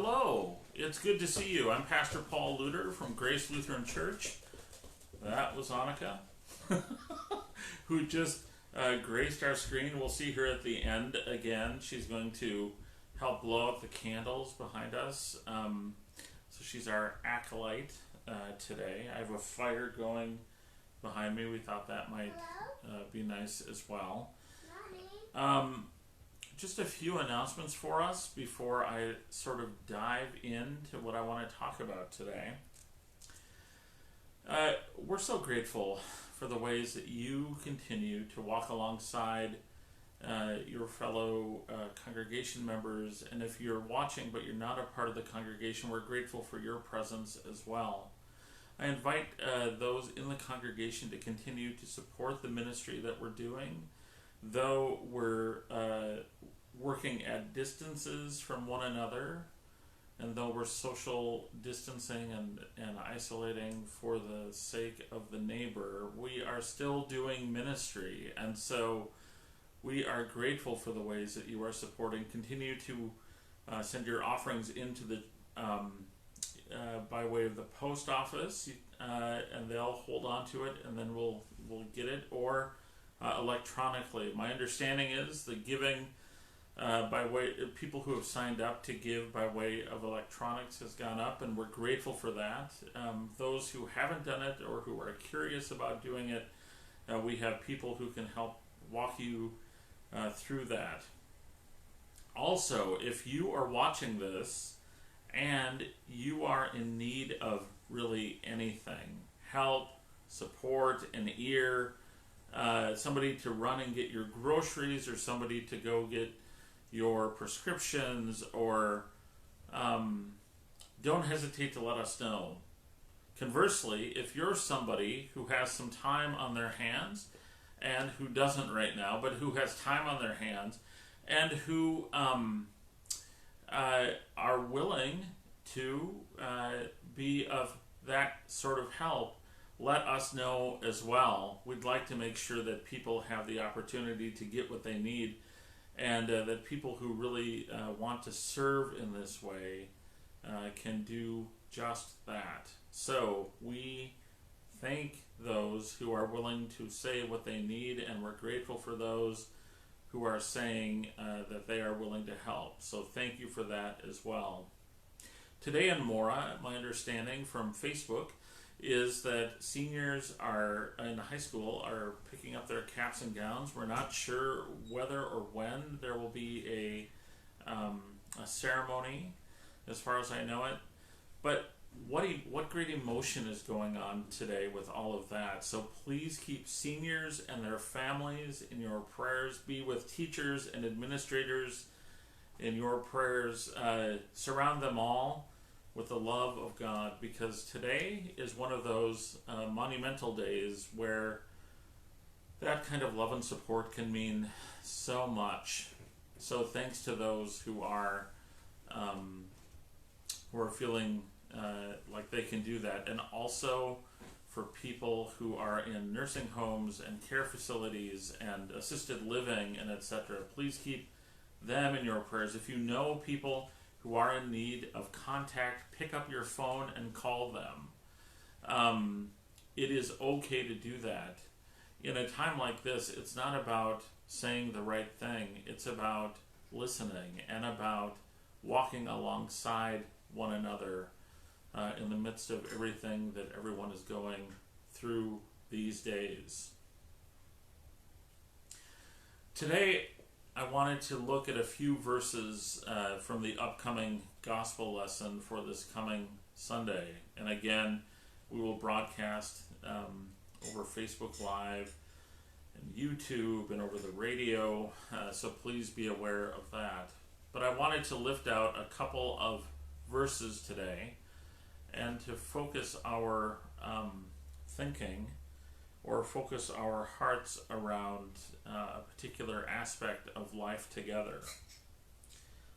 Hello, it's good to see you. I'm Pastor Paul Luter from Grace Lutheran Church. That was Annika, who just graced our screen. We'll see her at the end again. She's going to help blow out the candles behind us. So she's our acolyte today. I have a fire going behind me. We thought that might be nice as well. Just a few announcements for us before I sort of dive into what I want to talk about today. We're so grateful for the ways that you continue to walk alongside your fellow congregation members, and if you're watching but you're not a part of the congregation, we're grateful for your presence as well. I invite those in the congregation to continue to support the ministry that we're doing, though we're working at distances from one another, and though we're social distancing and isolating for the sake of the neighbor, we are still doing ministry. And so we are grateful for the ways that you are supporting. Continue to send your offerings into the by way of the post office, and they'll hold on to it, and then we'll get it, or electronically. My understanding is the giving by way people who have signed up to give by way of electronics has gone up, and we're grateful for that. Those who haven't done it or who are curious about doing it, we have people who can help walk you through that. Also, if you are watching this and you are in need of really anything, help, support, an ear, somebody to run and get your groceries, or somebody to go get your prescriptions, or don't hesitate to let us know. Conversely, if you're somebody who has some time on their hands, and who doesn't right now, but who has time on their hands, and who are willing to be of that sort of help, let us know as well. We'd like to make sure that people have the opportunity to get what they need, and that people who really want to serve in this way can do just that. So we thank those who are willing to say what they need, and we're grateful for those who are saying that they are willing to help. So thank you for that as well. Today in Mora, my understanding from Facebook is that seniors are in high school are picking up their caps and gowns. We're not sure whether or when there will be a ceremony, as far as I know it. But what great emotion is going on today with all of that. So please keep seniors and their families in your prayers. Be with teachers and administrators in your prayers. Surround them all with the love of God, because today is one of those monumental days where that kind of love and support can mean so much. So thanks to those who are feeling like they can do that, and also for people who are in nursing homes and care facilities and assisted living and etc. Please keep them in your prayers. If you know people who are in need of contact, pick up your phone and call them. It is okay to do that. In a time like this, it's not about saying the right thing. It's about listening and about walking alongside one another in the midst of everything that everyone is going through these days. Today, I wanted to look at a few verses from the upcoming gospel lesson for this coming Sunday. And again, we will broadcast over Facebook Live and YouTube and over the radio, so please be aware of that. But I wanted to lift out a couple of verses today and to focus our thinking, or focus our hearts around a particular aspect of life together.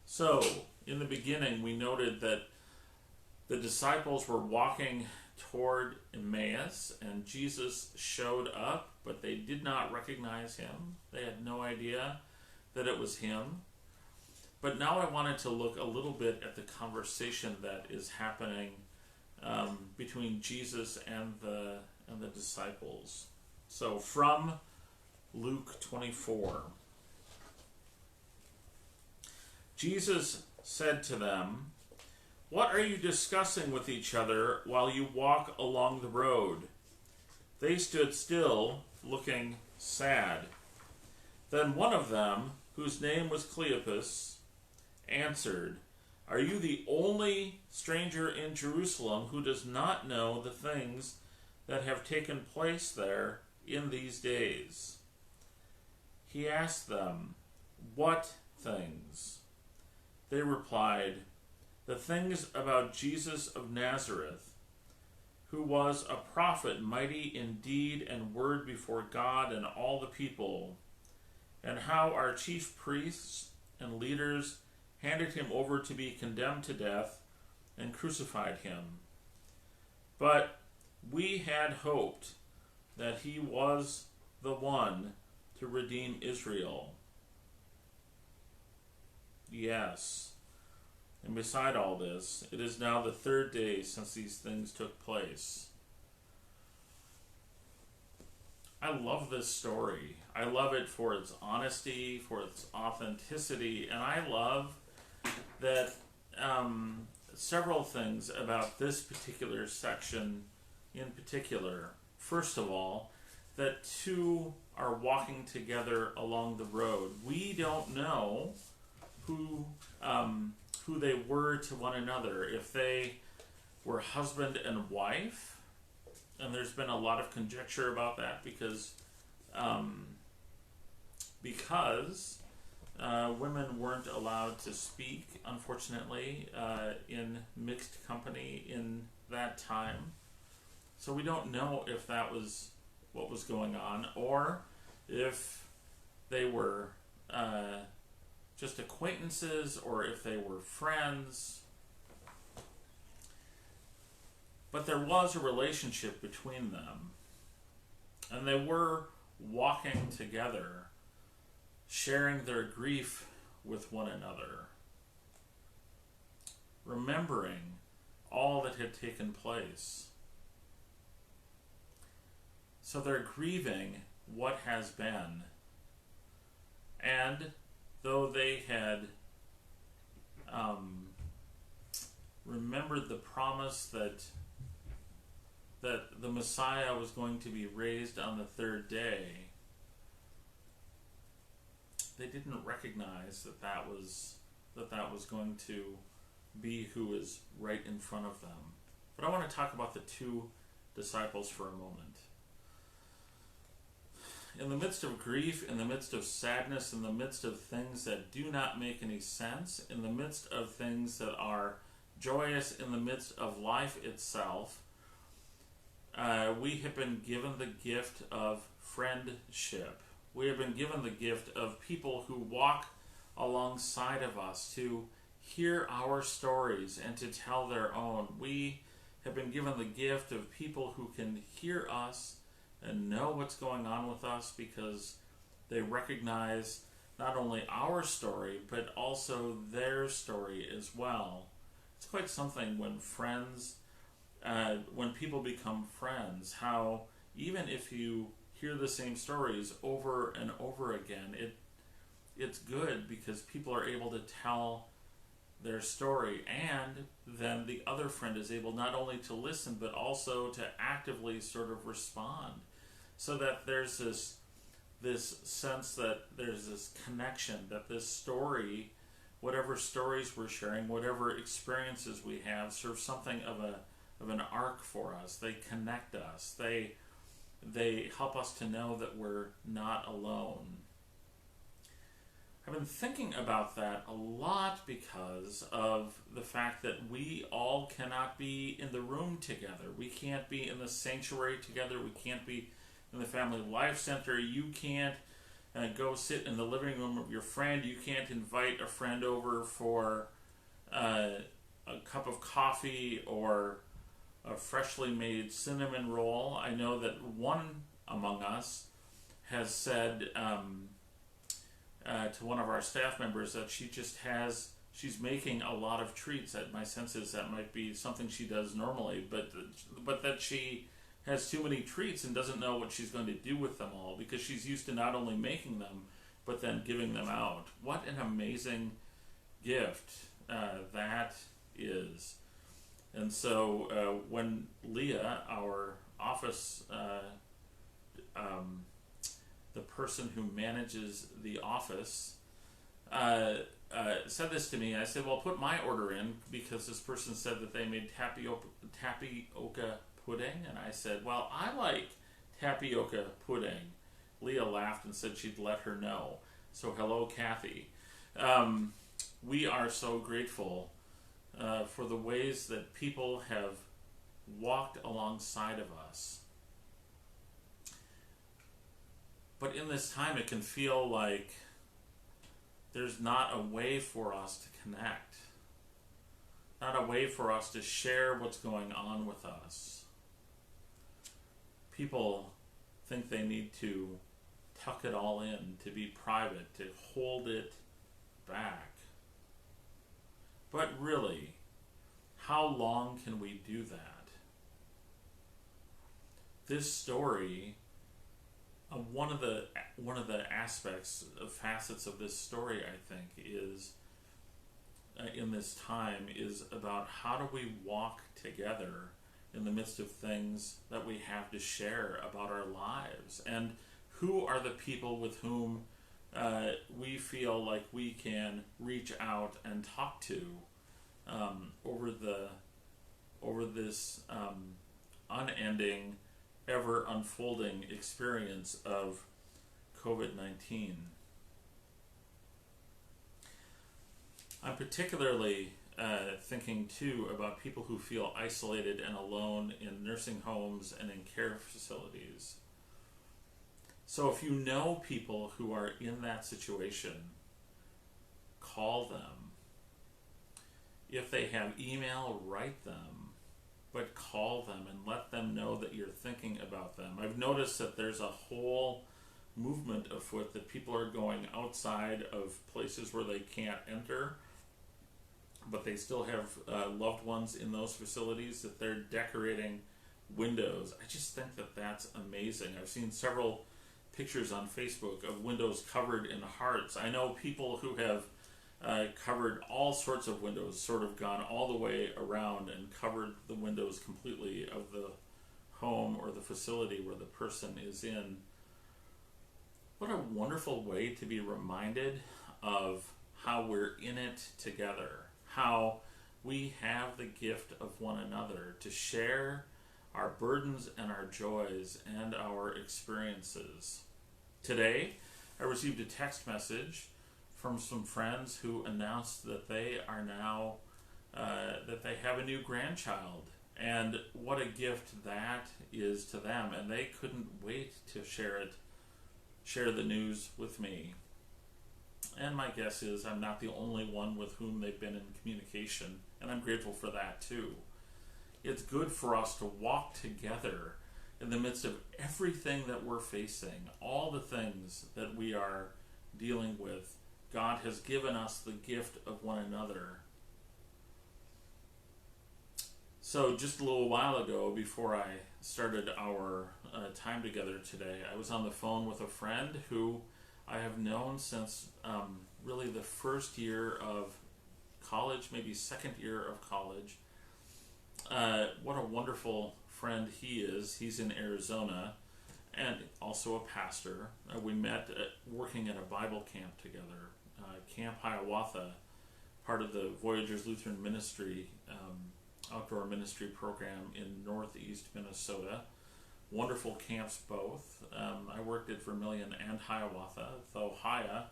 So, in the beginning, we noted that the disciples were walking toward Emmaus, and Jesus showed up, but they did not recognize him. They had no idea that it was him. But now I wanted to look a little bit at the conversation that is happening between Jesus and the disciples. So from Luke 24. Jesus said to them, "What are you discussing with each other while you walk along the road?" They stood still, looking sad. Then one of them, whose name was Cleopas, answered, "Are you the only stranger in Jerusalem who does not know the things that have taken place there in these days?" He asked them, "What things?" They replied, "The things about Jesus of Nazareth, who was a prophet, mighty in deed and word before God and all the people, and how our chief priests and leaders handed him over to be condemned to death and crucified him. But we had hoped that he was the one to redeem Israel. Yes. And beside all this, it is now the third day since these things took place." I love this story. I love it for its honesty, for its authenticity, and I love that several things about this particular section in particular. First of all, that two are walking together along the road. We don't know who they were to one another, if they were husband and wife, and there's been a lot of conjecture about that because women weren't allowed to speak, unfortunately, in mixed company in that time. So we don't know if that was what was going on, or if they were just acquaintances, or if they were friends. But there was a relationship between them, and they were walking together, sharing their grief with one another, remembering all that had taken place. So they're grieving what has been, and though they had remembered the promise that the Messiah was going to be raised on the third day, they didn't recognize that was going to be who is right in front of them. But I want to talk about the two disciples for a moment. In the midst of grief, in the midst of sadness, in the midst of things that do not make any sense, in the midst of things that are joyous, in the midst of life itself, we have been given the gift of friendship. We have been given the gift of people who walk alongside of us to hear our stories and to tell their own. We have been given the gift of people who can hear us and know what's going on with us because they recognize not only our story, but also their story as well. It's quite something when when people become friends, how even if you hear the same stories over and over again, it's good because people are able to tell their story, and then the other friend is able not only to listen but also to actively sort of respond, so that there's this sense that there's this connection, that this story, whatever stories we're sharing, whatever experiences we have, serve something of an arc for us. They connect us. They help us to know that we're not alone. I've been thinking about that a lot because of the fact that we all cannot be in the room together. We can't be in the sanctuary together. We can't be in the Family Life Center. You can't go sit in the living room of your friend. You can't invite a friend over for a cup of coffee or a freshly made cinnamon roll. I know that one among us has said to one of our staff members that she's making a lot of treats. That my sense is that might be something she does normally, but that she has too many treats and doesn't know what she's going to do with them all, because she's used to not only making them but then giving them out. What an amazing gift that is. And so when Leah, our office, the person who manages the office, said this to me, I said, well, put my order in, because this person said that they made tapioca pudding. And I said, well, I like tapioca pudding. Leah laughed and said she'd let her know. So hello, Kathy. We are so grateful for the ways that people have walked alongside of us. But in this time, it can feel like there's not a way for us to connect, not a way for us to share what's going on with us. People think they need to tuck it all in, to be private, to hold it back. But really, how long can we do that? This story, one of the aspects, facets of this story, I think, is in this time is about how do we walk together in the midst of things that we have to share about our lives, and who are the people with whom we feel like we can reach out and talk to over this unending, ever unfolding experience of COVID-19. I'm particularly thinking too about people who feel isolated and alone in nursing homes and in care facilities. So if you know people who are in that situation, call them. If they have email, write them, but call them and let them know that you're thinking about them. I've noticed that there's a whole movement afoot that people are going outside of places where they can't enter, but they still have loved ones in those facilities, that they're decorating windows. I just think that that's amazing. I've seen several pictures on Facebook of windows covered in hearts. I know people who have covered all sorts of windows, sort of gone all the way around and covered the windows completely of the home or the facility where the person is in. What a wonderful way to be reminded of how we're in it together, how we have the gift of one another to share our burdens and our joys and our experiences. Today, I received a text message from some friends who announced that they are now, that they have a new grandchild, and what a gift that is to them, and they couldn't wait to share the news with me. And my guess is I'm not the only one with whom they've been in communication, and I'm grateful for that too. It's good for us to walk together in the midst of everything that we're facing, all the things that we are dealing with. God has given us the gift of one another. So just a little while ago, before I started our time together today, I was on the phone with a friend who I have known since really the first year of college, maybe second year of college. What a wonderful friend he is. He's in Arizona and also a pastor. We met working at a Bible camp together, Camp Hiawatha, part of the Voyagers Lutheran Ministry, outdoor ministry program in northeast Minnesota. Wonderful camps both. I worked at Vermilion and Hiawatha, though Hiya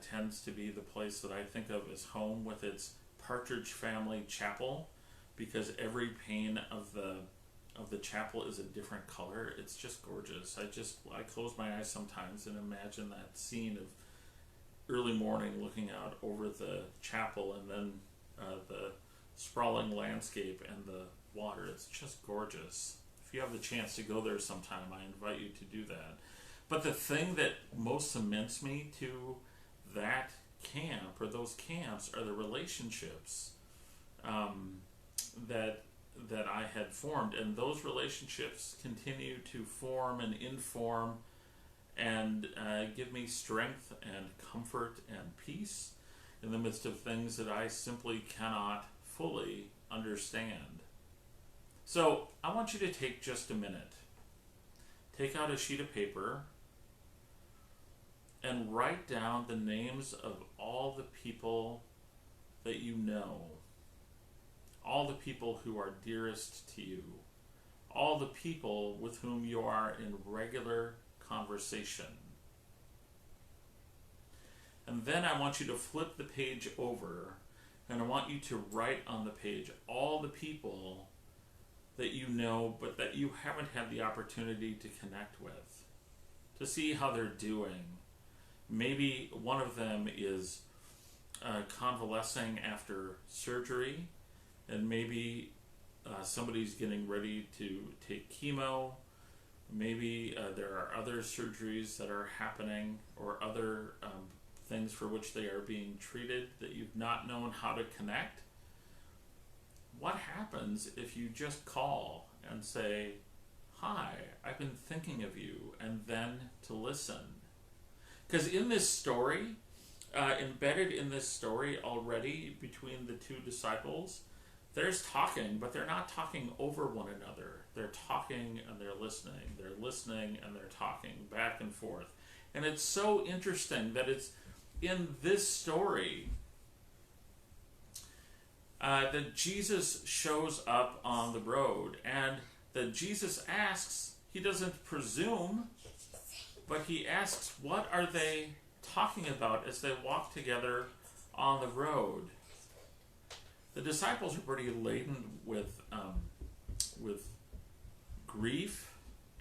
tends to be the place that I think of as home with its Partridge Family Chapel, because every pane of the chapel is a different color. It's just gorgeous. I close my eyes sometimes and imagine that scene of early morning looking out over the chapel and then the sprawling landscape and the water. It's just gorgeous. If you have the chance to go there sometime, I invite you to do that. But the thing that most cements me to that camp or those camps are the relationships that I had formed, and those relationships continue to form and inform and give me strength and comfort and peace in the midst of things that I simply cannot fully understand. So I want you to take just a minute. Take out a sheet of paper and write down the names of all the people that you know, all the people who are dearest to you, all the people with whom you are in regular conversation. And then I want you to flip the page over, and I want you to write on the page all the people that you know but that you haven't had the opportunity to connect with, to see how they're doing. Maybe one of them is convalescing after surgery, and maybe somebody's getting ready to take chemo. Maybe there are other surgeries that are happening, or other things for which they are being treated that you've not known how to connect. What happens if you just call and say, "Hi, I've been thinking of you," and then to listen? Because in this story, embedded in this story already between the two disciples, there's talking, but they're not talking over one another. They're talking and they're listening. They're listening and they're talking back and forth. And it's so interesting that it's in this story that Jesus shows up on the road, and that Jesus asks, he doesn't presume, but he asks, what are they talking about as they walk together on the road? The disciples are pretty laden with grief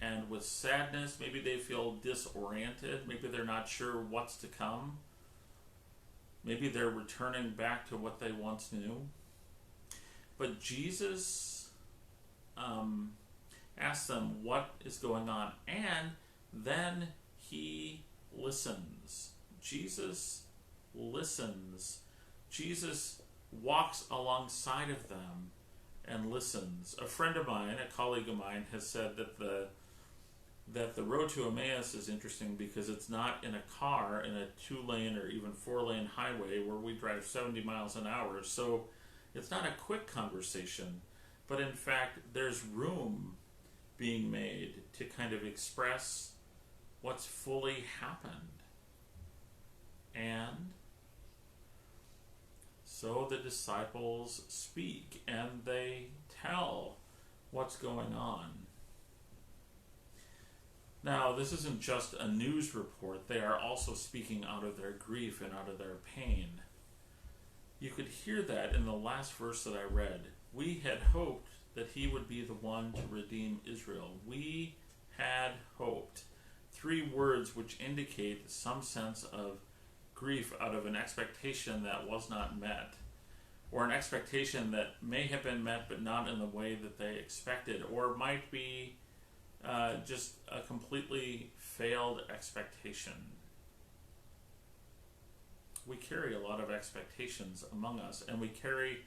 and with sadness. Maybe they feel disoriented. Maybe they're not sure what's to come. Maybe they're returning back to what they once knew. But Jesus asks them what is going on, and then he listens. Jesus listens. Jesus walks alongside of them and listens. A friend of mine, a colleague of mine, has said that the road to Emmaus is interesting because it's not in a car in a 2-lane or even 4-lane highway where we drive 70 miles an hour. So it's not a quick conversation, but in fact there's room being made to kind of express what's fully happened. And so the disciples speak and they tell what's going on. Now, this isn't just a news report. They are also speaking out of their grief and out of their pain. You could hear that in the last verse that I read. We had hoped that he would be the one to redeem Israel. We had hoped. 3 words which indicate some sense of grief out of an expectation that was not met, or an expectation that may have been met but not in the way that they expected, or might be just a completely failed expectation. We carry a lot of expectations among us, and we carry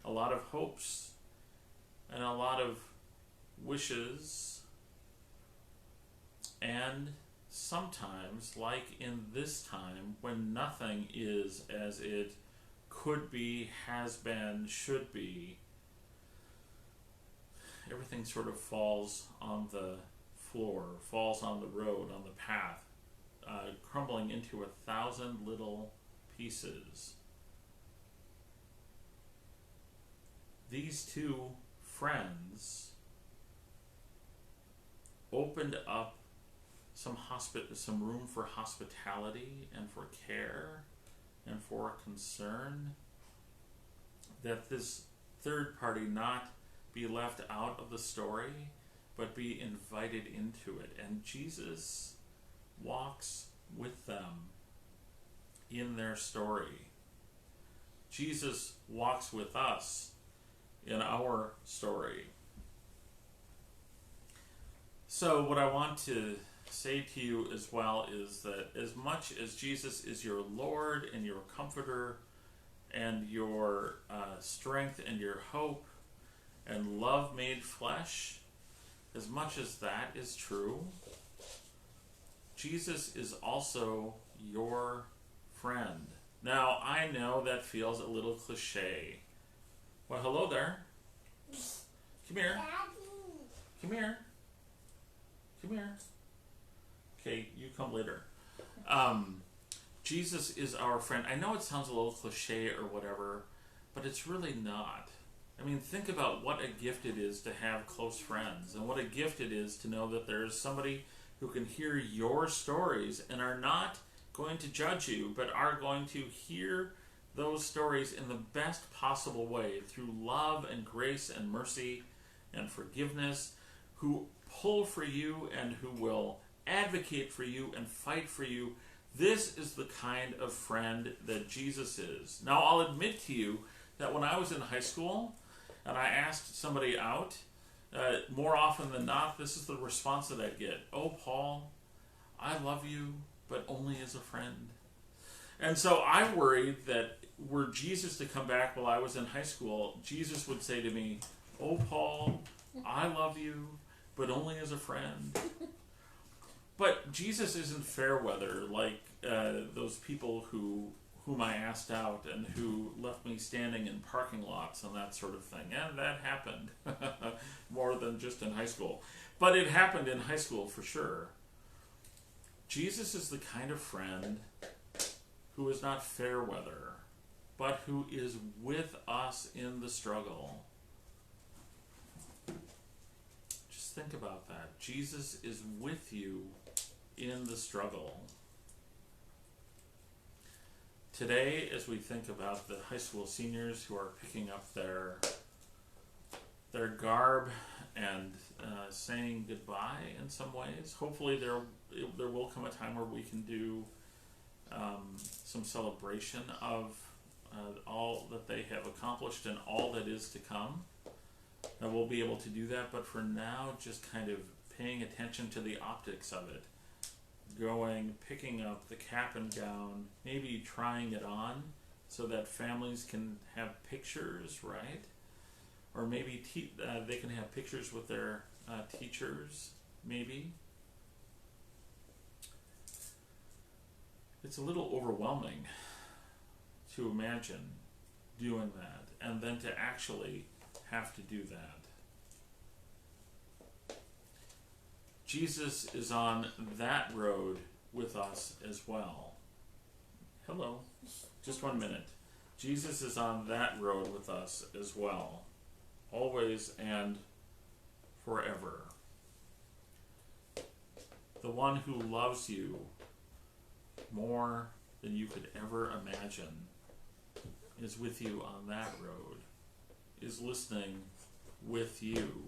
a lot of hopes and a lot of wishes, and sometimes, like in this time, when nothing is as it could be, has been, should be, everything sort of falls on the floor, falls on the road, on the path, crumbling into 1,000 little pieces. These 2 friends opened up some room for hospitality and for care and for concern, that this third party not be left out of the story, but be invited into it. And Jesus walks with them in their story. Jesus walks with us in our story. So what I want to say to you as well is that as much as Jesus is your Lord and your comforter and your strength and your hope and love made flesh, as much as that is true, Jesus is also your friend. Now, I know that feels a little cliche. Well, hello there. Come here. Come here. Come here. Okay, you come later. Jesus is our friend. I know it sounds a little cliche or whatever, but it's really not. I mean, think about what a gift it is to have close friends, and what a gift it is to know that there's somebody who can hear your stories and are not going to judge you, but are going to hear those stories in the best possible way through love and grace and mercy and forgiveness, who pull for you and who will advocate for you and fight for you. This is the kind of friend that Jesus is. Now, I'll admit to you that when I was in high school and I asked somebody out, more often than not, this is the response that I'd get. Oh, Paul, I love you, but only as a friend. And so I worried that were Jesus to come back while I was in high school, Jesus would say to me, oh, Paul, I love you, but only as a friend. But Jesus isn't fair weather like those people whom I asked out and who left me standing in parking lots and that sort of thing. And that happened more than just in high school. But it happened in high school for sure. Jesus is the kind of friend who is not fair weather, but who is with us in the struggle. Just think about that. Jesus is with you in the struggle. Today, as we think about the high school seniors who are picking up their garb and saying goodbye in some ways, hopefully there will come a time where we can do some celebration of all that they have accomplished and all that is to come. And we'll be able to do that, but for now, just kind of paying attention to the optics of it. Going, picking up the cap and gown, maybe trying it on so that families can have pictures, right? Or maybe they can have pictures with their teachers, maybe. It's a little overwhelming to imagine doing that and then to actually have to do that. Jesus is on that road with us as well. Hello. Just 1 minute. Jesus is on that road with us as well. Always and forever. The one who loves you more than you could ever imagine is with you on that road, is listening with you,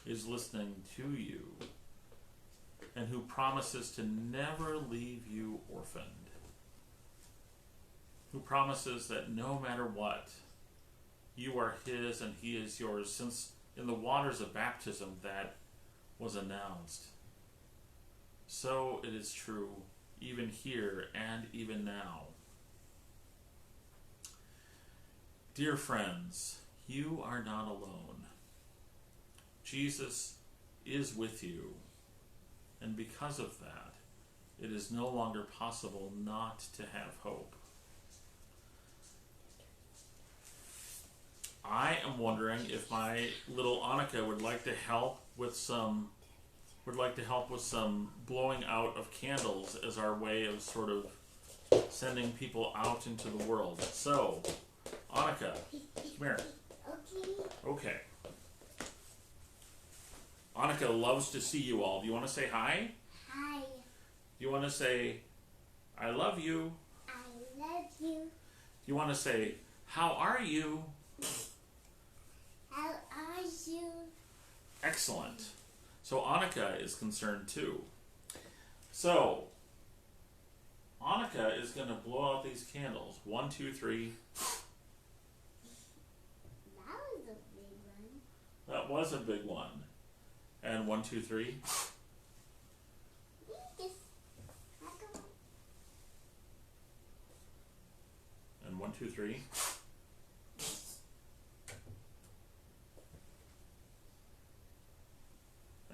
is listening to you, and who promises to never leave you orphaned, who promises that no matter what, you are his and he is yours, since in the waters of baptism that was announced. So it is true even here and even now. Dear friends, you are not alone. Jesus is with you. And because of that, it is no longer possible not to have hope. I am wondering if my little Annika would like to help with some blowing out of candles as our way of sort of sending people out into the world. So, Annika, come here. Okay. Annika loves to see you all. Do you want to say hi? Hi. Do you want to say, I love you? I love you. Do you want to say, how are you? How are you? Excellent. So Annika is concerned too. So, Annika is going to blow out these candles. 1, 2, 3. That was a big one. That was a big one. And 1, 2, 3. 2, 3.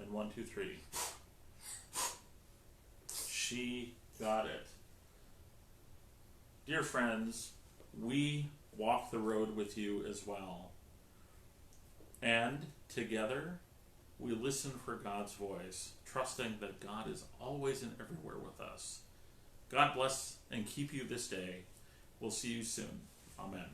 And 1, 2, 3. She got it. Dear friends, we walk the road with you as well. And together, we listen for God's voice, trusting that God is always and everywhere with us. God bless and keep you this day. We'll see you soon. Amen.